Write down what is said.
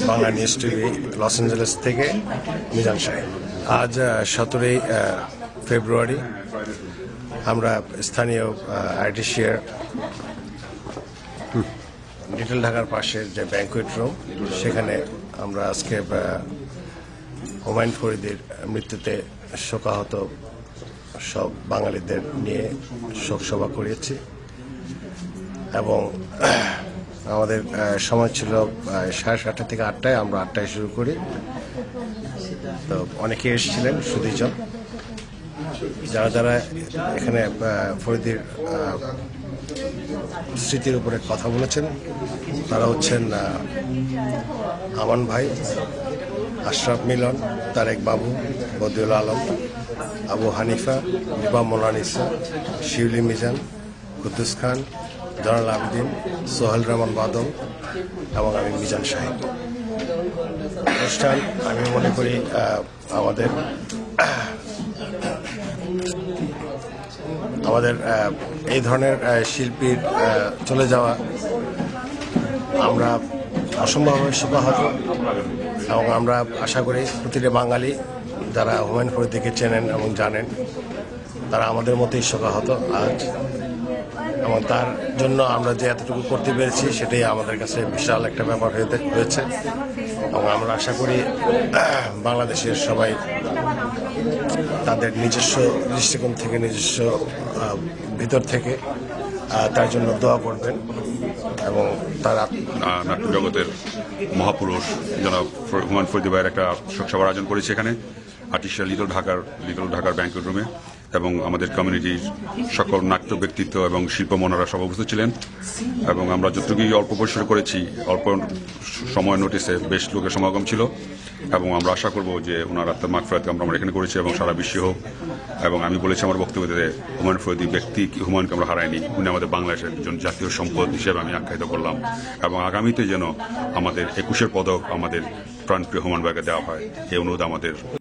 Bangla news TV Los Angeles থেকে মিজান সাহেব। আজ 17 ফেব্রুয়ারি আমরা স্থানীয় আইটিসিআর লিটল ঢাকার পাশের যে ব্যাংকুয়েট রুম, সেখানে আমরা আজকে হুমায়ুন ফরিদির মৃত্যুতে শোকাহত সব বাঙালিদের নিয়ে শোকসভা করিয়েছি এবং আমাদের সময় ছিল 7:30 থেকে 8টায়, আমরা 8টায় শুরু করি। তো অনেকে এসেছিলেন, সুদীজন যারা যারা এখানে ফরিদির স্মৃতির উপরে কথা বলেছেন তারা হচ্ছেন আমান ভাই, আশরাফ মিলন, তারেক বাবু, বদিউল আলম, আবু হানিফা, লিবা মোনালিসা, শিউলি মিজান, কুদ্দুস খান, জয়নাল আবেদিন, সোহেল রহমান বাদল এবং আমি মিজান সাহেব। অনুষ্ঠান আমি মনে করি আমাদের এই ধরনের শিল্পীর চলে যাওয়া আমরা অসম্ভবভাবে শোকাহত এবং আমরা আশা করি প্রতিটা বাঙালি যারা হুমায়ুন ফরিদিকে চেনেন এবং জানেন তারা আমাদের মতোই শোকাহত আজ, এবং তার জন্য আমরা যে এতটুকু করতে পেরেছি সেটাই আমাদের কাছে বিশাল একটা ব্যাপার হয়েছে। এবং আমরা আশা করি বাংলাদেশের সবাই তাদের নিজস্ব দৃষ্টিকোণ থেকে, নিজস্ব ভিতর থেকে তার জন্য দোয়া করবেন এবং তারা নাট্য জগতের মহাপুরুষ জনাব হুমায়ুন ফরিদি ভাইয়ের একটা শোকসভার আয়োজন করেছে এখানে আর্টিসিআর লিটল ঢাকার ব্যাংকুয়েট রুমে, এবং আমাদের কমিউনিটির সকল নাট্য ব্যক্তিত্ব এবং শিল্পমনেরা সব উপস্থিত ছিলেন। এবং আমরা যতটুকুই অল্প পরিসরে করেছি, অল্প সময় নোটিসে বেশ লোকের সমাগম ছিল, এবং আমরা আশা করব যে ওনার আত্মার মাগফিরাত আমরা এখানে করেছি এবং সারা বিশ্বে হোক। এবং আমি বলেছি আমার বক্তব্যে হুমায়ুন ফরিদি ব্যক্তি হুমায়ুনকে আমরা হারাইনি, উনি আমাদের বাংলাদেশের একজন জাতীয় সম্পদ হিসেবে আমি আখ্যায়িত করলাম, এবং আগামীতে যেন আমাদের 21 পদক আমাদের প্রাণপ্রিয় হুমায়ুন ভাইকে দেওয়া হয় এই অনুরোধ আমাদের।